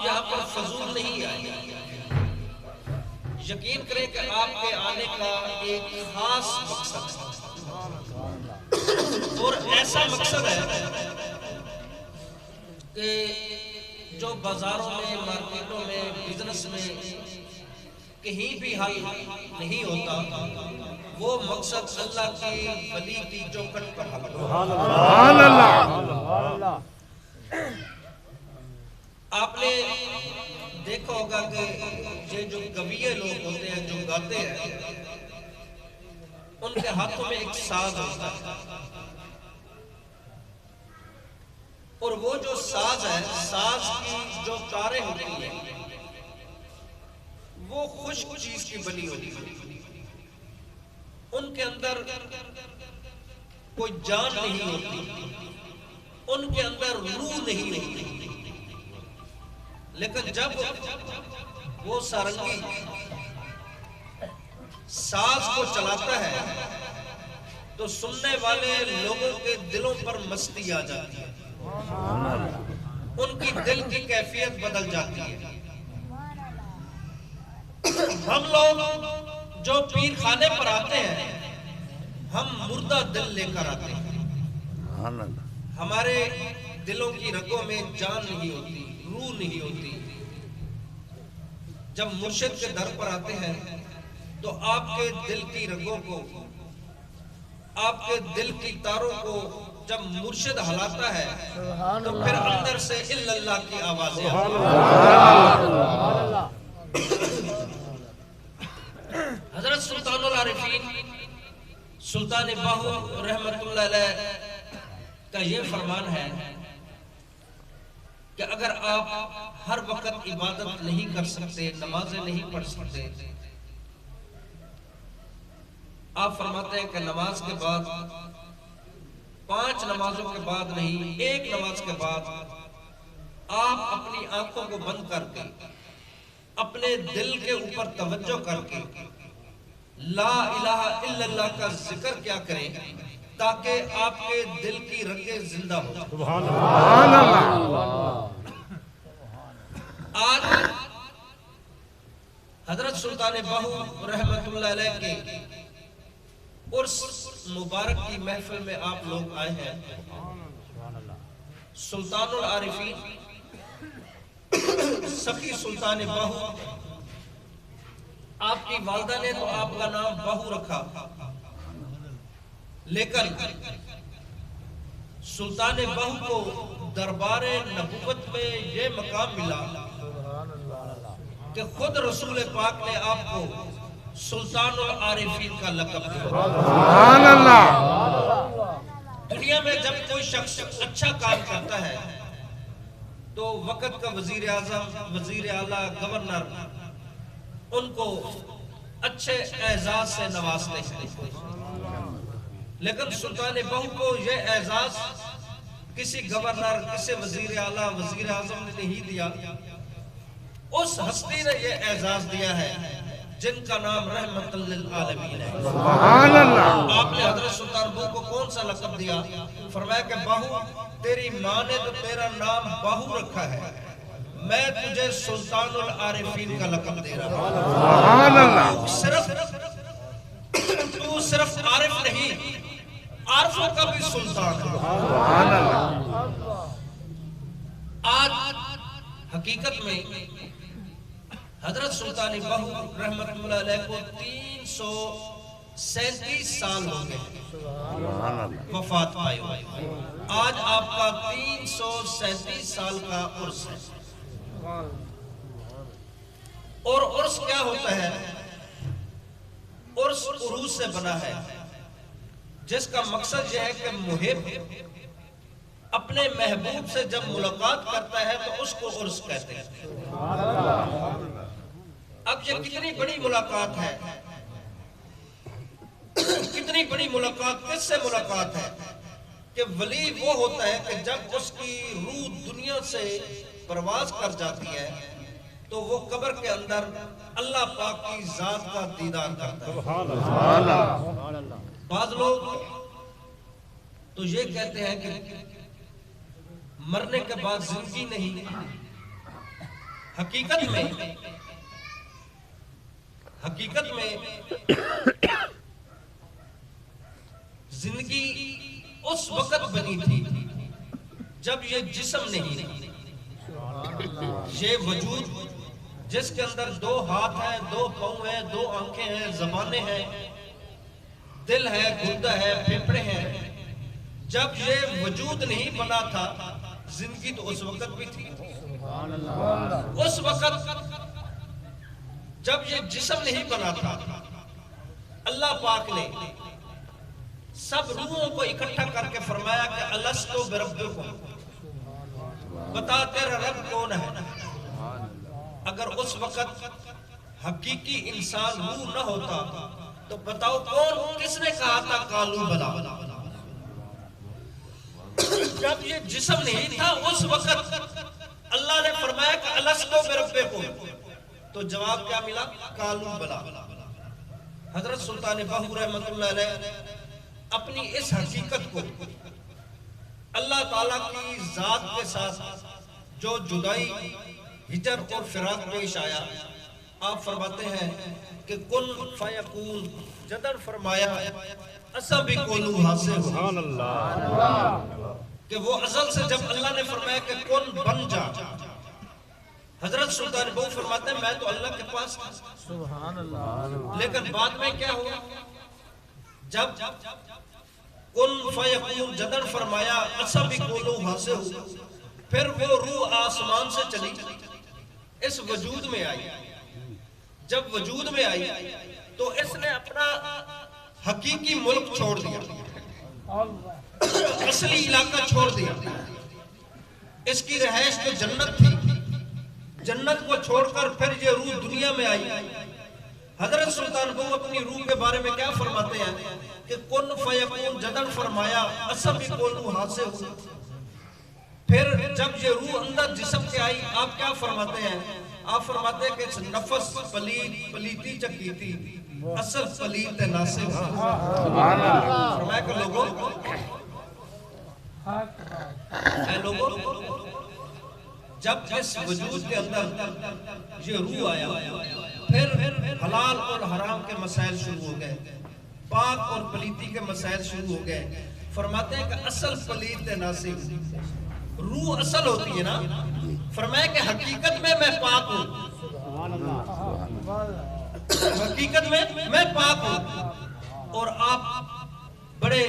آپ یہاں پر فضول نہیں آئے، یقین کریں کہ آپ کے آنے کا ایک خاص مقصد ہے، اور ایسا مقصد ہے کہ جو بازاروں میں، مارکیٹوں میں، بزنس میں کہیں بھی حل نہیں ہوتا، وہ مقصد اللہ کی ولی کی چوکھٹ پر حل ہوتا ہے۔ سبحان اللہ۔ آپ نے دیکھا ہوگا کہ یہ جو گویے لوگ ہوتے ہیں، جو گاتے ہیں، ان کے ہاتھوں میں ایک ساز ہوتا ہے، اور وہ جو ساز ہے، ساز کی جو تاریں ہوتی ہیں وہ خشک چیز کی بنی ہوتی ہے، ان کے اندر کوئی جان نہیں ہوتی، ان کے اندر روح نہیں ہوتی، لیکن جب وہ سارنگی ساز کو چلاتا ہے تو سننے والے لوگوں کے دلوں پر مستی آ جاتی ہے، ان کی دل کی کیفیت بدل جاتی ہے۔ ہم لوگ جو پیر خانے پر آتے ہیں، ہم مردہ دل لے کر آتے ہیں، ہمارے دلوں کی رگوں میں جان نہیں ہوتی، روح نہیں ہوتی۔ جب مرشد کے در پر آتے ہیں تو آپ کے دل کی رگوں کو، آپ کے دل کی تاروں کو جب مرشد ہلاتا ہے تو پھر اندر سے الا اللہ کی آوازیں آتی ہیں۔ حضرت سلطان العارفین سلطان باہو رحمت اللہ علیہ کا یہ فرمان ہے کہ اگر آپ ہر وقت عبادت نہیں کر سکتے، نمازیں نہیں پڑھ سکتے، آپ فرماتے ہیں کہ نماز کے بعد، 5 نمازوں کے بعد نہیں، 1 نماز کے بعد آپ اپنی آنکھوں کو بند کر کے اپنے دل کے اوپر توجہ کر کے لا الہ الا اللہ کا ذکر کیا کریں تاکہ آپ کے دل کی رگیں زندہ ہو۔ سبحان اللہ۔ آج حضرت سلطان باہو رحمت اللہ علیہ کے عرس مبارک کی محفل میں آپ لوگ آئے ہیں۔ سلطان العارفین سخی سلطان باہو، آپ کی والدہ نے تو آپ کا نام باہو رکھا، لیکن سلطان باہو کو دربار نبوت میں یہ مقام ملا کہ خود رسول پاک نے آپ کو سلطان العارفین کا لقب دیا۔ سبحان اللہ۔ دنیا میں جب کوئی شخص اچھا کام کرتا ہے تو وقت کا وزیر اعظم، وزیر اعلیٰ، گورنر ان کو اچھے اعزاز سے نوازتے ہیں، لیکن سلطان باہو کو یہ اعزاز کسی گورنر، کسی وزیر اعلیٰ، وزیر اعظم نے نہیں دیا، اس ہستی نے یہ اعزاز دیا ہے جن کا نام رحمت للعالمین ہے۔ سبحان اللہ۔ آپ نے حضرت سلطان باہو کو کون سا لقب دیا؟ فرمایا کہ باہو، تیری ماں نے تو تیرا نام باہو رکھا ہے، میں تجھے سلطان العارفین کا لقب دے رہا ہوں۔ سبحان اللہ۔ تو صرف عارف نہیں، عارفوں کا بھی سلطان ہے۔ سبحان اللہ۔ آج حقیقت میں حضرت سلطان باہو رحمت اللہ علیہ کو 337 سال ہو گئے وفات پائے ہوئے، آج آپ کا 337 سال کا عرس ہے۔ اور عرس کیا ہوتا ہے؟ عرس عروس سے بنا ہے، جس کا مقصد یہ ہے کہ محب اپنے محبوب سے جب ملاقات کرتا ہے تو اس کو عرس کہتے ہیں۔ اب یہ کتنی بڑی ملاقات ہے، کتنی بڑی ملاقات، کس سے ملاقات ہے کہ ولی وہ ہوتا ہے کہ جب اس کی روح دنیا سے پرواز کر جاتی ہے تو وہ قبر کے اندر اللہ پاک کی ذات کا دیدار کرتا ہے۔ سبحان اللہ۔ بعض لوگ تو یہ کہتے ہیں کہ مرنے کے بعد زندگی نہیں، حقیقت میں زندگی اس وقت بنی تھی جب یہ جسم نہیں، یہ وجود جس کے اندر 2 ہاتھ ہیں، 2 پاؤں ہیں، 2 آنکھیں ہیں، زبانیں ہیں، دل ہے، گردہ ہے، پھیپھڑے ہیں، جب یہ وجود نہیں بنا تھا زندگی تو اس وقت بھی تھی۔ اس وقت جب یہ جسم نہیں بنا تھا اللہ پاک نے سب روحوں کو اکٹھا کر کے فرمایا کہ الستو بربکم، بتا تیرا رب کون ہے؟ اگر اس وقت حقیقی انسان روح نہ ہوتا تو بتاؤ کون، کس نے کہا تھا قالو بلا؟ جب یہ جسم نہیں تھا اس وقت اللہ نے فرمایا کہ الستو بربکم، تو جواب کیا ملا؟ قالو بلا۔ حضرت سلطان باہو رحمۃ اللہ علیہ اپنی اس حقیقت کو اللہ تعالیٰ کی ذات کے ساتھ جو جدائی، ہجر اور فراق پیش آیا، آپ فرماتے ہیں کہ کن فیکون، جدر فرمایا اسا بھی کولو حاصل ہو، کہ وہ ازل سے جب اللہ نے فرمایا کہ کن بن جا، حضرت سلطان باہو فرماتے ہیں میں تو اللہ کے پاس تھا، لیکن بعد میں کیا ہوا؟ جب کن فیکون جدر فرمایا اسا بھی کولو حاصل ہو، پھر وہ روح آسمان سے چلی اس وجود میں آئی۔ جب وجود میں آئی تو اس نے اپنا حقیقی ملک چھوڑ دیا، اصلی علاقہ چھوڑ دیا۔ اس کی رہائش تو جنت تھی، جنت کو چھوڑ کر پھر یہ روح دنیا میں آئی۔ حضرت سلطان باہو اپنی روح کے بارے میں کیا فرماتے ہیں کہ کن فیکون جدر فرمایا اسا بھی کولو حاصل ہو، پھر جب یہ روح اندر جسم کے آئی آپ کیا فرماتے ہیں؟ آپ فرماتے ہیں کہ نفس پلیتی چکیتی اصل پلیت ناصب، فرمایا کہ لوگوں جب اس وجود کے اندر یہ روح آیا پھر حلال اور حرام کے مسائل شروع ہو گئے، پاک اور پلیتی کے مسائل شروع ہو گئے۔ فرماتے ہیں کہ اصل پلیت ناصب، روح اصل ہوتی ہے نا، فرمایا کہ حقیقت میں میں پاک ہوں، حقیقت میں میں پاک ہوں، اور آپ بڑے